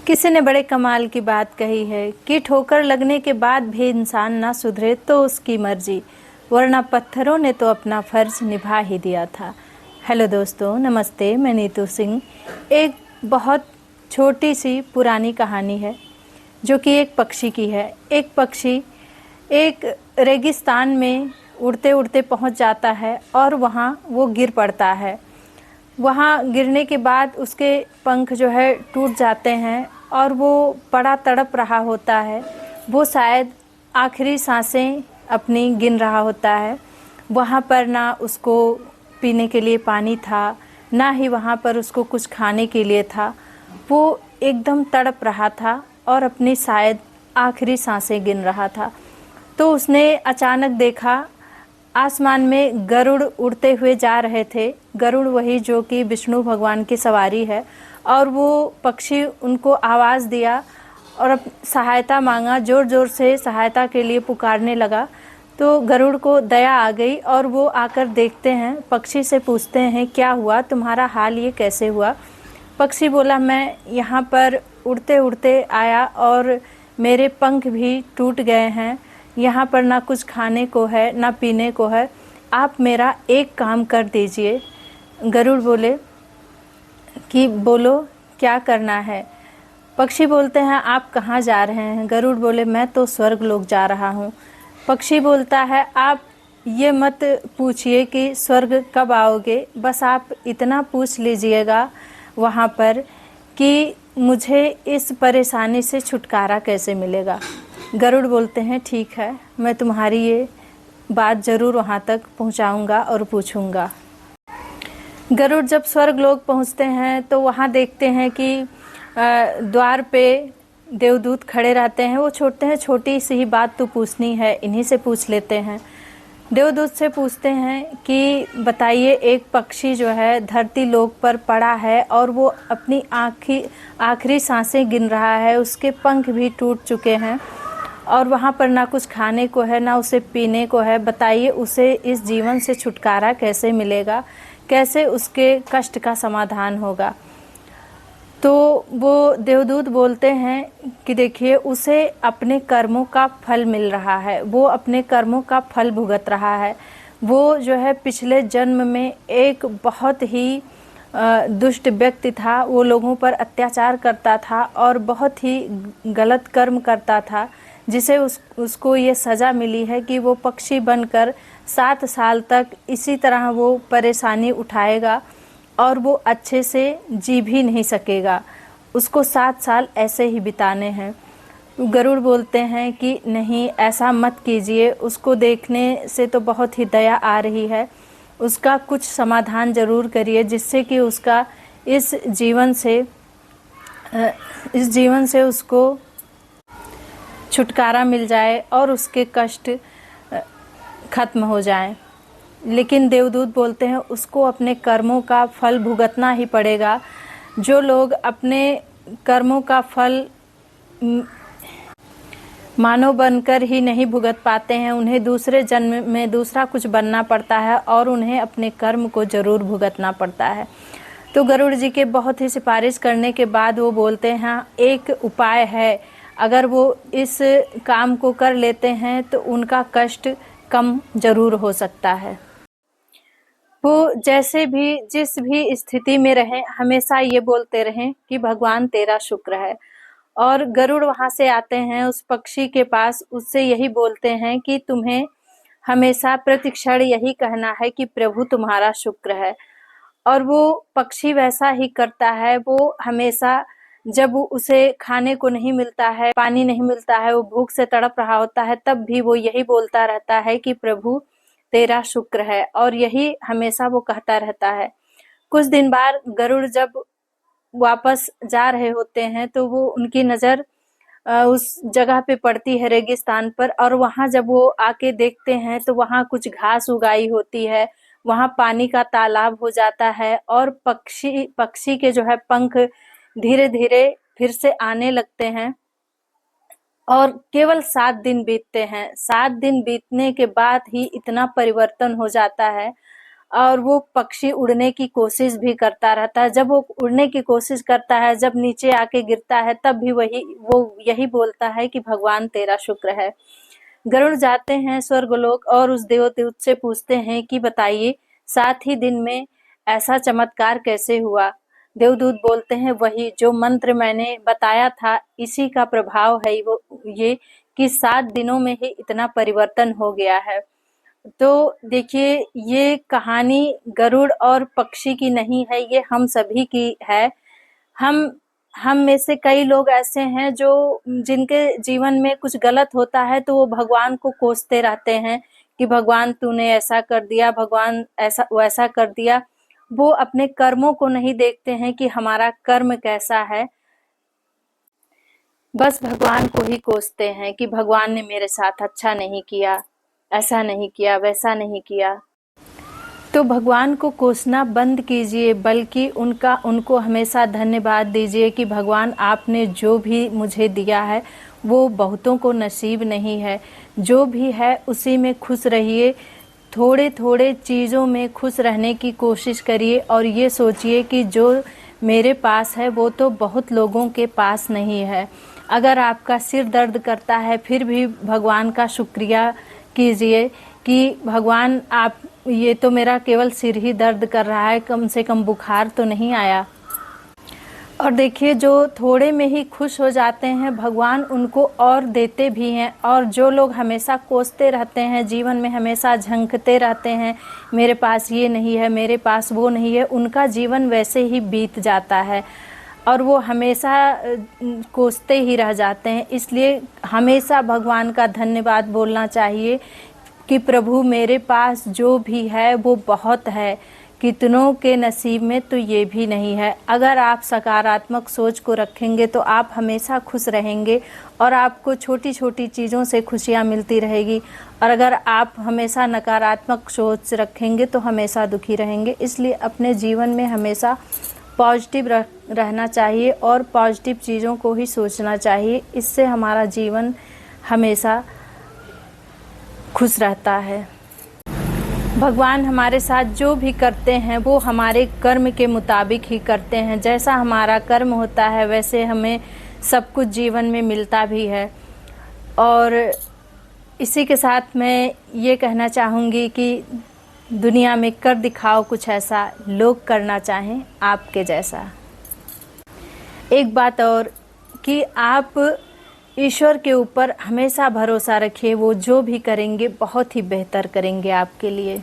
किसी ने बड़े कमाल की बात कही है कि ठोकर लगने के बाद भी इंसान ना सुधरे तो उसकी मर्जी, वरना पत्थरों ने तो अपना फर्ज निभा ही दिया था। हेलो दोस्तों, नमस्ते। मैं नीतू सिंह। एक बहुत छोटी सी पुरानी कहानी है जो कि एक पक्षी की है। एक पक्षी एक रेगिस्तान में उड़ते उड़ते पहुंच जाता है और वहां वो गिर पड़ता है। वहाँ गिरने के बाद उसके पंख जो है टूट जाते हैं और वो बड़ा तड़प रहा होता है। वो शायद आखिरी सांसें अपनी गिन रहा होता है। वहाँ पर ना उसको पीने के लिए पानी था, ना ही वहाँ पर उसको कुछ खाने के लिए था। वो एकदम तड़प रहा था और अपनी शायद आखिरी सांसें गिन रहा था। तो उसने अचानक देखा आसमान में गरुड़ उड़ते हुए जा रहे थे। गरुड़ वही जो कि विष्णु भगवान की सवारी है। और वो पक्षी उनको आवाज़ दिया और सहायता मांगा, ज़ोर ज़ोर से सहायता के लिए पुकारने लगा। तो गरुड़ को दया आ गई और वो आकर देखते हैं, पक्षी से पूछते हैं क्या हुआ, तुम्हारा हाल ये कैसे हुआ। पक्षी बोला, मैं यहाँ पर उड़ते उड़ते आया और मेरे पंख भी टूट गए हैं। यहाँ पर ना कुछ खाने को है ना पीने को है। आप मेरा एक काम कर दीजिए। गरुड़ बोले कि बोलो क्या करना है। पक्षी बोलते हैं आप कहाँ जा रहे हैं। गरुड़ बोले मैं तो स्वर्ग लोक जा रहा हूँ। पक्षी बोलता है आप ये मत पूछिए कि स्वर्ग कब आओगे, बस आप इतना पूछ लीजिएगा वहाँ पर कि मुझे इस परेशानी से छुटकारा कैसे मिलेगा। गरुड़ बोलते हैं ठीक है, मैं तुम्हारी ये बात ज़रूर वहाँ तक पहुँचाऊँगा और पूछूँगा। गरुड़ जब स्वर्ग लोक पहुँचते हैं तो वहाँ देखते हैं कि द्वार पे देवदूत खड़े रहते हैं। वो छोड़ते हैं छोटी सी ही बात तो पूछनी है, इन्हीं से पूछ लेते हैं। देवदूत से पूछते हैं कि बताइए, एक पक्षी जो है धरती लोक पर पड़ा है और वो अपनी आखिरी सांसें गिन रहा है, उसके पंख भी टूट चुके हैं और वहाँ पर ना कुछ खाने को है ना उसे पीने को है। बताइए उसे इस जीवन से छुटकारा कैसे मिलेगा, कैसे उसके कष्ट का समाधान होगा। तो वो देवदूत बोलते हैं कि देखिए उसे अपने कर्मों का फल मिल रहा है, वो अपने कर्मों का फल भुगत रहा है। वो जो है पिछले जन्म में एक बहुत ही दुष्ट व्यक्ति था। वो लोगों पर अत्याचार करता था और बहुत ही गलत कर्म करता था, जिसे उसको ये सज़ा मिली है कि वो पक्षी बनकर 7 साल तक इसी तरह वो परेशानी उठाएगा और वो अच्छे से जी भी नहीं सकेगा। उसको 7 साल ऐसे ही बिताने हैं। गरुड़ बोलते हैं कि नहीं, ऐसा मत कीजिए, उसको देखने से तो बहुत ही दया आ रही है, उसका कुछ समाधान ज़रूर करिए जिससे कि उसका इस जीवन से उसको छुटकारा मिल जाए और उसके कष्ट खत्म हो जाएं। लेकिन देवदूत बोलते हैं उसको अपने कर्मों का फल भुगतना ही पड़ेगा। जो लोग अपने कर्मों का फल मानव बनकर ही नहीं भुगत पाते हैं, उन्हें दूसरे जन्म में दूसरा कुछ बनना पड़ता है और उन्हें अपने कर्म को ज़रूर भुगतना पड़ता है। तो गरुड़ जी के बहुत ही सिफारिश करने के बाद वो बोलते हैं एक उपाय है, अगर वो इस काम को कर लेते हैं तो उनका कष्ट कम ज़रूर हो सकता है। वो जैसे भी जिस भी स्थिति में रहें हमेशा ये बोलते रहें कि भगवान तेरा शुक्र है। और गरुड़ वहाँ से आते हैं उस पक्षी के पास, उससे यही बोलते हैं कि तुम्हें हमेशा प्रतिक्षण यही कहना है कि प्रभु तुम्हारा शुक्र है। और वो पक्षी वैसा ही करता है। वो हमेशा जब उसे खाने को नहीं मिलता है, पानी नहीं मिलता है, वो भूख से तड़प रहा होता है, तब भी वो यही बोलता रहता है कि प्रभु तेरा शुक्र है, और यही हमेशा वो कहता रहता है। कुछ दिन बाद गरुड़ जब वापस जा रहे होते हैं तो वो उनकी नज़र उस जगह पे पड़ती है रेगिस्तान पर, और वहाँ जब वो आके देखते हैं तो वहाँ कुछ घास उगाई होती है, वहाँ पानी का तालाब हो जाता है और पक्षी के जो है पंख धीरे धीरे फिर से आने लगते हैं। और केवल 7 दिन बीतते हैं। 7 दिन बीतने के बाद ही इतना परिवर्तन हो जाता है और वो पक्षी उड़ने की कोशिश भी करता रहता है। जब वो उड़ने की कोशिश करता है, जब नीचे आके गिरता है, तब भी वो यही बोलता है कि भगवान तेरा शुक्र है। गरुड़ जाते हैं स्वर्गलोक और उस देवदूत से पूछते हैं कि बताइए 7 ही दिन में ऐसा चमत्कार कैसे हुआ। देवदूत बोलते हैं वही जो मंत्र मैंने बताया था, इसी का प्रभाव है ये कि 7 दिनों में ही इतना परिवर्तन हो गया है। तो देखिए, ये कहानी गरुड़ और पक्षी की नहीं है, ये हम सभी की है। हम में से कई लोग ऐसे हैं जो जिनके जीवन में कुछ गलत होता है तो वो भगवान को कोसते रहते हैं कि भगवान तूने ऐसा कर दिया, भगवान ऐसा वैसा कर दिया। वो अपने कर्मों को नहीं देखते हैं कि हमारा कर्म कैसा है, बस भगवान को ही कोसते हैं कि भगवान ने मेरे साथ अच्छा नहीं किया, ऐसा नहीं किया, वैसा नहीं किया। तो भगवान को कोसना बंद कीजिए, बल्कि उनको हमेशा धन्यवाद दीजिए कि भगवान आपने जो भी मुझे दिया है वो बहुतों को नसीब नहीं है। जो भी है उसी में खुश रहिए, थोड़े थोड़े चीज़ों में खुश रहने की कोशिश करिए और ये सोचिए कि जो मेरे पास है वो तो बहुत लोगों के पास नहीं है। अगर आपका सिर दर्द करता है फिर भी भगवान का शुक्रिया कीजिए कि भगवान आप, ये तो मेरा केवल सिर ही दर्द कर रहा है, कम से कम बुखार तो नहीं आया। और देखिए, जो थोड़े में ही खुश हो जाते हैं भगवान उनको और देते भी हैं। और जो लोग हमेशा कोसते रहते हैं, जीवन में हमेशा झंकते रहते हैं, मेरे पास ये नहीं है, मेरे पास वो नहीं है, उनका जीवन वैसे ही बीत जाता है और वो हमेशा कोसते ही रह जाते हैं। इसलिए हमेशा भगवान का धन्यवाद बोलना चाहिए कि प्रभु मेरे पास जो भी है वो बहुत है, कितनों के नसीब में तो ये भी नहीं है। अगर आप सकारात्मक सोच को रखेंगे तो आप हमेशा खुश रहेंगे और आपको छोटी छोटी चीज़ों से खुशियाँ मिलती रहेगी। और अगर आप हमेशा नकारात्मक सोच रखेंगे तो हमेशा दुखी रहेंगे। इसलिए अपने जीवन में हमेशा पॉजिटिव रहना चाहिए और पॉजिटिव चीज़ों को ही सोचना चाहिए। इससे हमारा जीवन हमेशा खुश रहता है। भगवान हमारे साथ जो भी करते हैं वो हमारे कर्म के मुताबिक ही करते हैं। जैसा हमारा कर्म होता है वैसे हमें सब कुछ जीवन में मिलता भी है। और इसी के साथ मैं ये कहना चाहूँगी कि दुनिया में कर दिखाओ कुछ ऐसा लोग करना चाहें आपके जैसा। एक बात और कि आप ईश्वर के ऊपर हमेशा भरोसा रखिए, वो जो भी करेंगे बहुत ही बेहतर करेंगे आपके लिए।